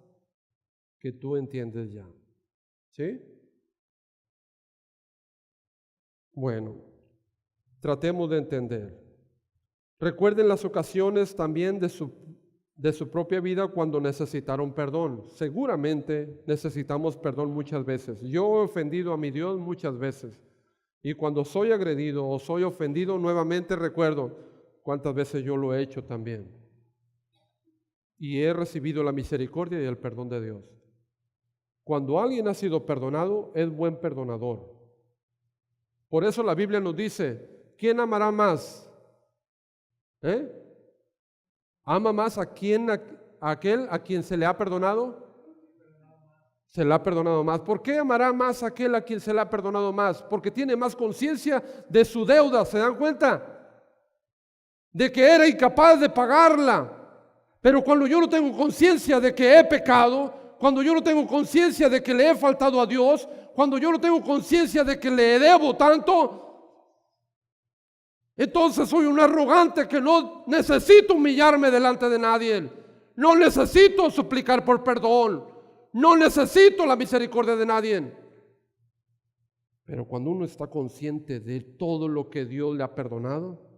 que tú entiendes ya. ¿Sí? Bueno, tratemos de entender. Recuerden las ocasiones también de su propia vida cuando necesitaron perdón. Seguramente necesitamos perdón muchas veces. Yo he ofendido a mi Dios muchas veces. Y cuando soy agredido o soy ofendido, nuevamente recuerdo cuántas veces yo lo he hecho también. Y he recibido la misericordia y el perdón de Dios. Cuando alguien ha sido perdonado, es buen perdonador. Por eso la Biblia nos dice, ¿quién amará más? ¿Ama más a aquel a quien se le ha perdonado? Se le ha perdonado más. ¿Por qué amará más a aquel a quien se le ha perdonado más? Porque tiene más conciencia de su deuda, ¿se dan cuenta? De que era incapaz de pagarla. Pero cuando yo no tengo conciencia de que he pecado, cuando yo no tengo conciencia de que le he faltado a Dios, cuando yo no tengo conciencia de que le debo tanto, entonces soy un arrogante que no necesito humillarme delante de nadie. No necesito suplicar por perdón. No necesito la misericordia de nadie. Pero cuando uno está consciente de todo lo que Dios le ha perdonado,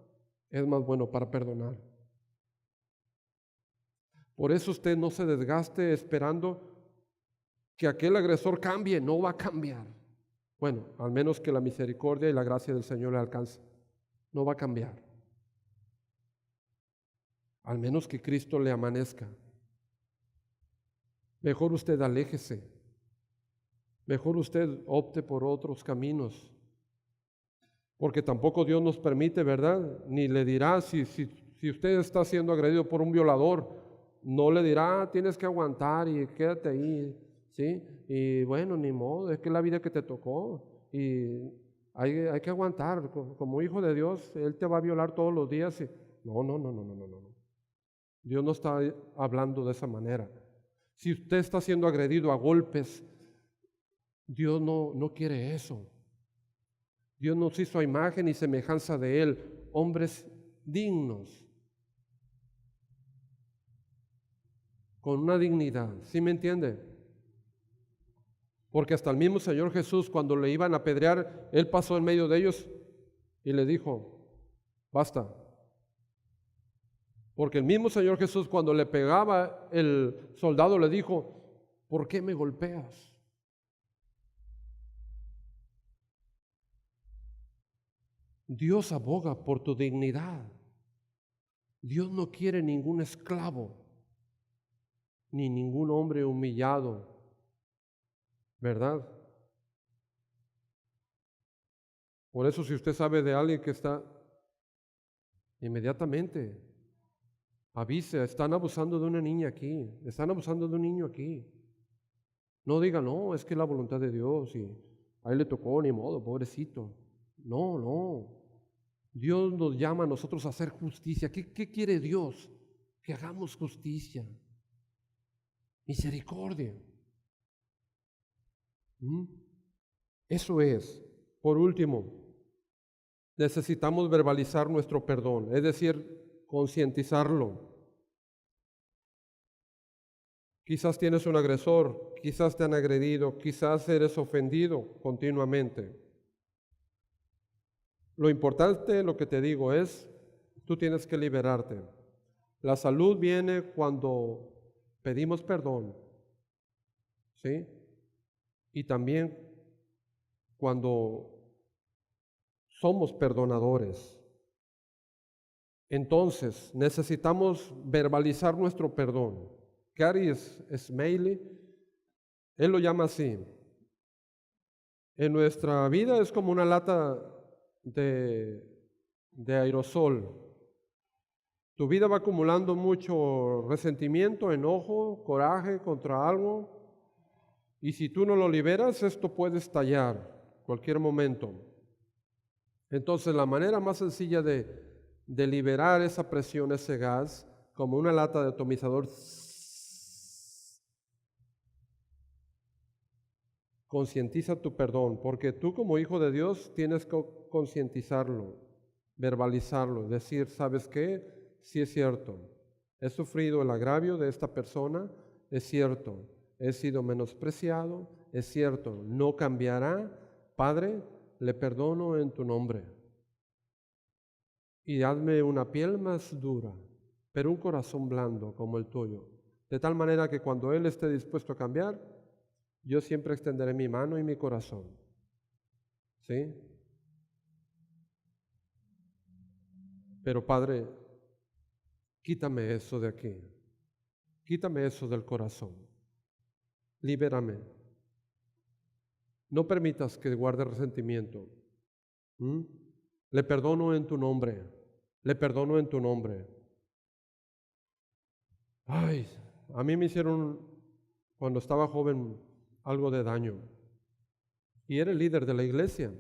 es más bueno para perdonar. Por eso usted no se desgaste esperando que aquel agresor cambie. No va a cambiar. Bueno, al menos que la misericordia y la gracia del Señor le alcance. No va a cambiar. Al menos que Cristo le amanezca. Mejor usted aléjese. Mejor usted opte por otros caminos. Porque tampoco Dios nos permite, ¿verdad? Ni le dirá si usted está siendo agredido por un violador, no le dirá, tienes que aguantar y quédate ahí, ¿sí? Y bueno, ni modo, es que es la vida que te tocó y hay que aguantar. Como hijo de Dios, Él te va a violar todos los días. No. Dios no está hablando de esa manera. Si usted está siendo agredido a golpes, Dios no quiere eso. Dios nos hizo a imagen y semejanza de Él, hombres dignos, con una dignidad. ¿Sí me entiende? Porque hasta el mismo Señor Jesús, cuando le iban a apedrear, Él pasó en medio de ellos y le dijo, basta. Porque el mismo Señor Jesús, cuando le pegaba, el soldado le dijo, ¿por qué me golpeas? Dios aboga por tu dignidad. Dios no quiere ningún esclavo, ni ningún hombre humillado, ¿verdad? Por eso, si usted sabe de alguien que está, inmediatamente avise, están abusando de una niña aquí, están abusando de un niño aquí. No diga, no, es que es la voluntad de Dios. ahí le tocó, ni modo, pobrecito. No, no. Dios nos llama a nosotros a hacer justicia. ¿Qué quiere Dios? Que hagamos justicia, misericordia. Eso es. Por último, necesitamos verbalizar nuestro perdón, es decir, concientizarlo. Quizás tienes un agresor, quizás te han agredido, quizás eres ofendido continuamente. Lo importante, lo que te digo es, tú tienes que liberarte. La salud viene cuando pedimos perdón, ¿sí? Y también cuando somos perdonadores. Entonces, necesitamos verbalizar nuestro perdón. Gary Smalley, él lo llama así. En nuestra vida es como una lata de aerosol. Tu vida va acumulando mucho resentimiento, enojo, coraje contra algo. Y si tú no lo liberas, esto puede estallar cualquier momento. Entonces, la manera más sencilla de liberar esa presión, ese gas, como una lata de atomizador, concientiza tu perdón, porque tú como hijo de Dios tienes que concientizarlo, verbalizarlo, decir, ¿sabes qué? Sí es cierto, he sufrido el agravio de esta persona, es cierto, he sido menospreciado, es cierto, no cambiará, Padre, le perdono en tu nombre. Y hazme una piel más dura, pero un corazón blando como el tuyo, de tal manera que cuando Él esté dispuesto a cambiar, yo siempre extenderé mi mano y mi corazón. ¿Sí? Pero Padre, quítame eso de aquí. Quítame eso del corazón. Libérame. No permitas que guarde resentimiento. Le perdono en tu nombre. Le perdono en tu nombre. Ay, a mí me hicieron, cuando estaba joven, algo de daño. Y era el líder de la iglesia.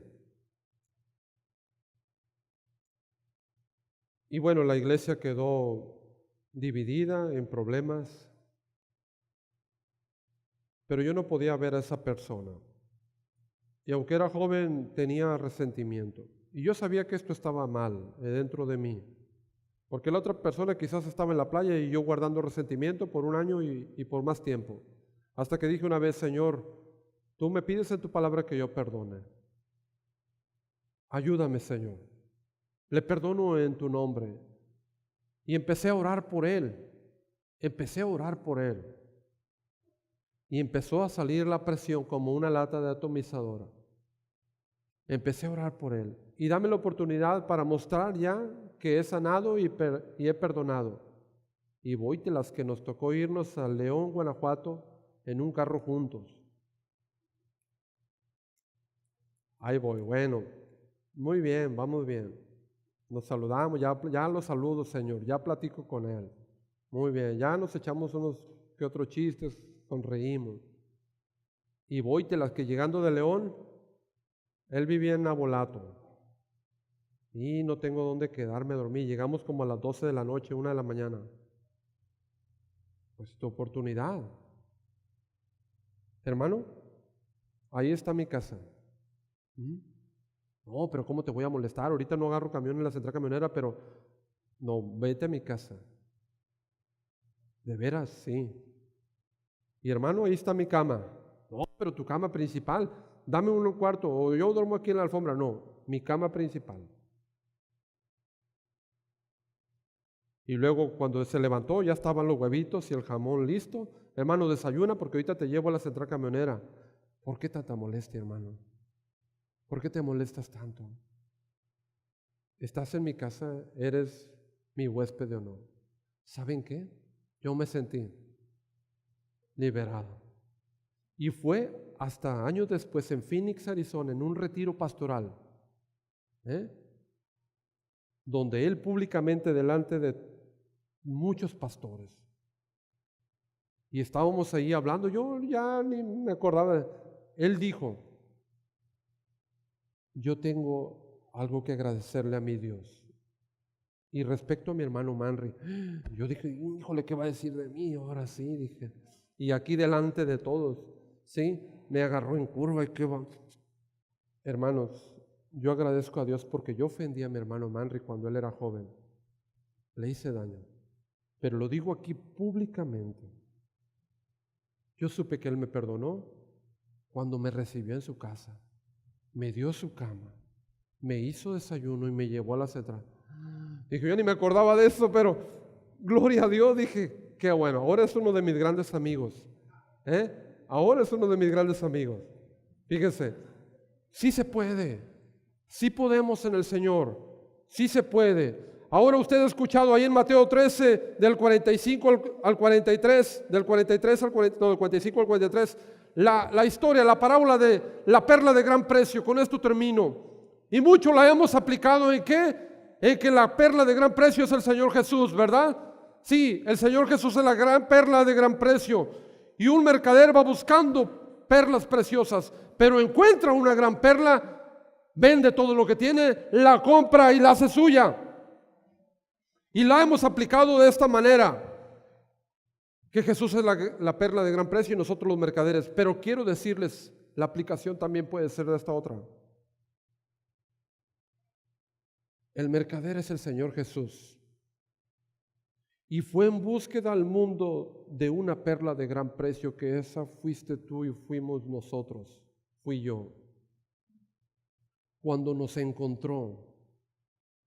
Y bueno, la iglesia quedó dividida en problemas, pero yo no podía ver a esa persona. Y aunque era joven, tenía resentimiento. Y yo sabía que esto estaba mal dentro de mí. Porque la otra persona quizás estaba en la playa y yo guardando resentimiento por un año y por más tiempo. Hasta que dije una vez, Señor, tú me pides en tu palabra que yo perdone. Ayúdame, Señor. Le perdono en tu nombre. Y empecé a orar por él. Empecé a orar por él. Y empezó a salir la presión como una lata de atomizadora. Empecé a orar por él. Y dame la oportunidad para mostrar ya que he sanado y he perdonado. Y voy de las que nos tocó irnos a León, Guanajuato, en un carro juntos. Ahí voy, bueno, muy bien, vamos bien. Nos saludamos, ya lo saludo, Señor, ya platico con Él. Muy bien, ya nos echamos unos que otros chistes, sonreímos. Y voy de las que llegando de León, él vivía en Nabolato. Y no tengo dónde quedarme a dormir. Llegamos como a las 12 de la noche, 1 de la mañana. Pues tu oportunidad. Hermano, ahí está mi casa. No, pero ¿cómo te voy a molestar? Ahorita no agarro camión en la central camionera, pero no, vete a mi casa. De veras, sí. Y hermano, ahí está mi cama. No, pero tu cama principal, dame un cuarto, o yo duermo aquí en la alfombra. No, mi cama principal. Y luego cuando se levantó ya estaban los huevitos y el jamón listo. Hermano, desayuna porque ahorita te llevo a la central camionera. ¿Por qué tanta molestia, hermano? ¿Por qué te molestas tanto? Estás en mi casa, eres mi huésped de honor. ¿Saben qué? Yo me sentí liberado. Y fue hasta años después en Phoenix, Arizona, en un retiro pastoral, donde él públicamente delante de muchos pastores. Y estábamos ahí hablando, yo ya ni me acordaba. Él dijo, yo tengo algo que agradecerle a mi Dios. Y respecto a mi hermano Manri, yo dije, híjole, ¿qué va a decir de mí? Ahora sí, dije. Y aquí delante de todos, ¿sí? Me agarró en curva y qué va. Hermanos, yo agradezco a Dios porque yo ofendí a mi hermano Manri cuando él era joven. Le hice daño. Pero lo digo aquí públicamente. Yo supe que él me perdonó cuando me recibió en su casa. Me dio su cama. Me hizo desayuno y me llevó a la central. Dije, yo ni me acordaba de eso, pero gloria a Dios, dije, qué bueno, ahora es uno de mis grandes amigos. Ahora es uno de mis grandes amigos. Fíjense, sí se puede, sí podemos en el Señor, sí se puede. Ahora usted ha escuchado ahí en Mateo 13, del 45 al 43, del 43 al 40, no, del 45 al 43, la historia, la parábola de la perla de gran precio. Con esto termino. Y mucho la hemos aplicado ¿en qué? En que la perla de gran precio es el Señor Jesús, ¿verdad? Sí, el Señor Jesús es la gran perla de gran precio. Y un mercader va buscando perlas preciosas, pero encuentra una gran perla, vende todo lo que tiene, la compra y la hace suya. Y la hemos aplicado de esta manera, que Jesús es la perla de gran precio y nosotros los mercaderes. Pero quiero decirles, la aplicación también puede ser de esta otra. El mercader es el Señor Jesús. Y fue en búsqueda al mundo de una perla de gran precio, que esa fuiste tú y fuimos nosotros, fui yo. Cuando nos encontró,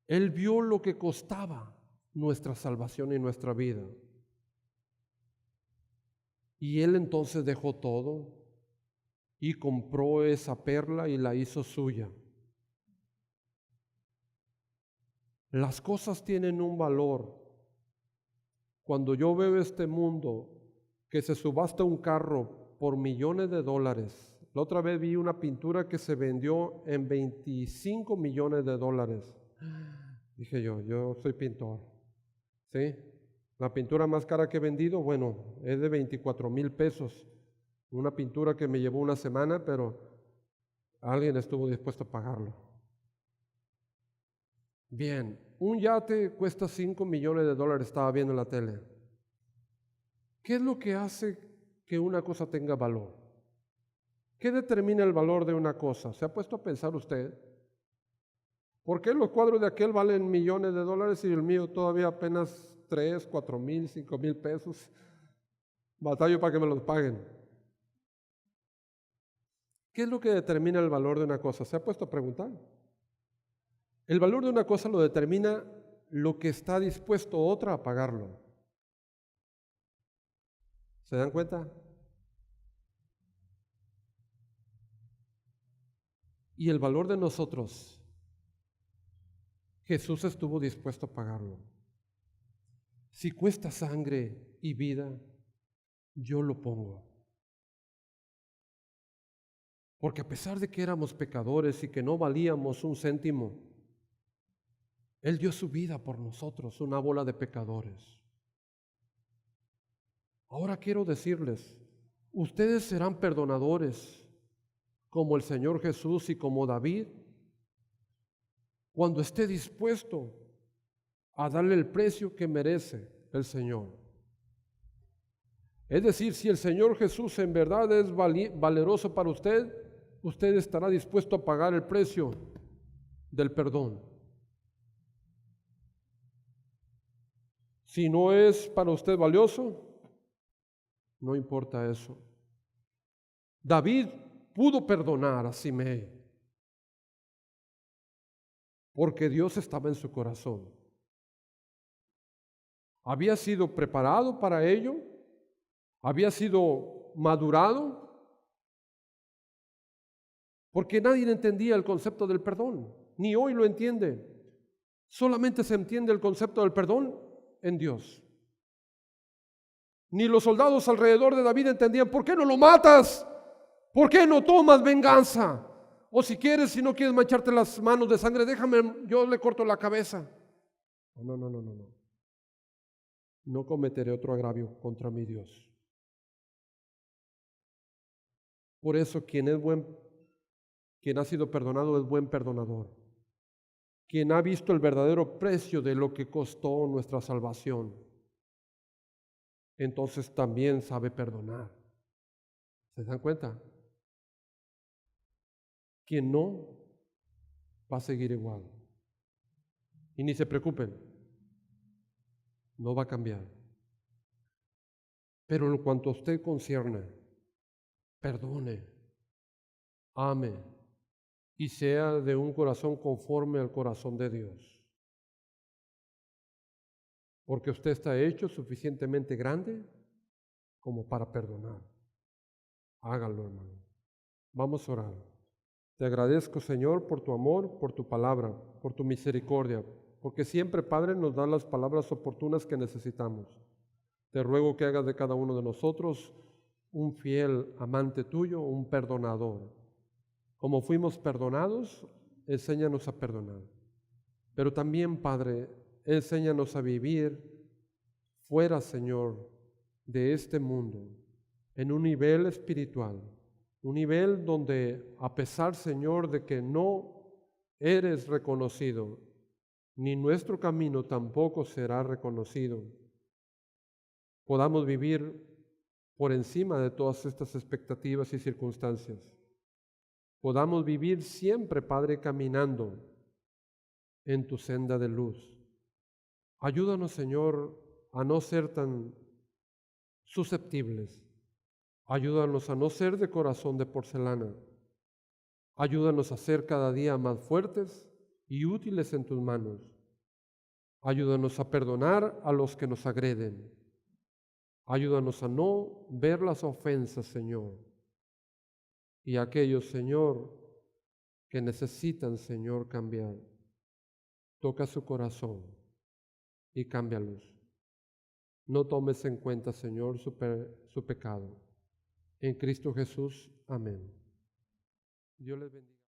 Él vio lo que costaba nuestra salvación y nuestra vida. Y Él entonces dejó todo y compró esa perla y la hizo suya. Las cosas tienen un valor. Cuando yo veo este mundo que se subasta un carro por millones de dólares, la otra vez vi una pintura que se vendió en 25 millones de dólares. Dije yo soy pintor, ¿sí? La pintura más cara que he vendido, bueno, es de 24,000 pesos. Una pintura que me llevó una semana, pero alguien estuvo dispuesto a pagarlo. Bien, un yate cuesta 5 millones de dólares, estaba viendo en la tele. ¿Qué es lo que hace que una cosa tenga valor? ¿Qué determina el valor de una cosa? ¿Se ha puesto a pensar usted? ¿Por qué los cuadros de aquel valen millones de dólares y el mío todavía apenas 3, 4 mil, 5 mil pesos? Batallo para que me los paguen. ¿Qué es lo que determina el valor de una cosa? ¿Se ha puesto a preguntar? El valor de una cosa lo determina lo que está dispuesto otra a pagarlo. ¿Se dan cuenta? Y el valor de nosotros, Jesús estuvo dispuesto a pagarlo. Si cuesta sangre y vida, yo lo pongo. Porque a pesar de que éramos pecadores y que no valíamos un céntimo, Él dio su vida por nosotros, una bola de pecadores. Ahora quiero decirles, ustedes serán perdonadores como el Señor Jesús y como David, cuando esté dispuesto a darle el precio que merece el Señor. Es decir, si el Señor Jesús en verdad es valeroso para usted, usted estará dispuesto a pagar el precio del perdón. Si no es para usted valioso, no importa eso. David pudo perdonar a Simei porque Dios estaba en su corazón. Había sido preparado para ello, había sido madurado, porque nadie entendía el concepto del perdón, ni hoy lo entiende. Solamente se entiende el concepto del perdón en Dios. Ni los soldados alrededor de David entendían, ¿por qué no lo matas? ¿Por qué no tomas venganza? O si quieres, si no quieres mancharte las manos de sangre, déjame, yo le corto la cabeza. No. No cometeré otro agravio contra mi Dios. Por eso, quien es buen Quien ha sido perdonado es buen perdonador. Quien ha visto el verdadero precio de lo que costó nuestra salvación, entonces también sabe perdonar. ¿Se dan cuenta? Quien no, va a seguir igual. Y ni se preocupen, no va a cambiar. Pero en cuanto a usted concierne, perdone, ame y sea de un corazón conforme al corazón de Dios. Porque usted está hecho suficientemente grande como para perdonar. Hágalo, hermano. Vamos a orar. Te agradezco, Señor, por tu amor, por tu palabra, por tu misericordia, porque siempre, Padre, nos das las palabras oportunas que necesitamos. Te ruego que hagas de cada uno de nosotros un fiel amante tuyo, un perdonador. Como fuimos perdonados, enséñanos a perdonar. Pero también, Padre, enséñanos a vivir fuera, Señor, de este mundo, en un nivel espiritual, un nivel donde, a pesar, Señor, de que no eres reconocido, ni nuestro camino tampoco será reconocido, podamos vivir por encima de todas estas expectativas y circunstancias. Podamos vivir siempre, Padre, caminando en tu senda de luz. Ayúdanos, Señor, a no ser tan susceptibles. Ayúdanos a no ser de corazón de porcelana. Ayúdanos a ser cada día más fuertes y útiles en tus manos. Ayúdanos a perdonar a los que nos agreden. Ayúdanos a no ver las ofensas, Señor. Y a aquellos, Señor, que necesitan, Señor, cambiar. Toca su corazón y cámbialos. No tomes en cuenta, Señor, su pecado. En Cristo Jesús. Amén. Dios les bendiga.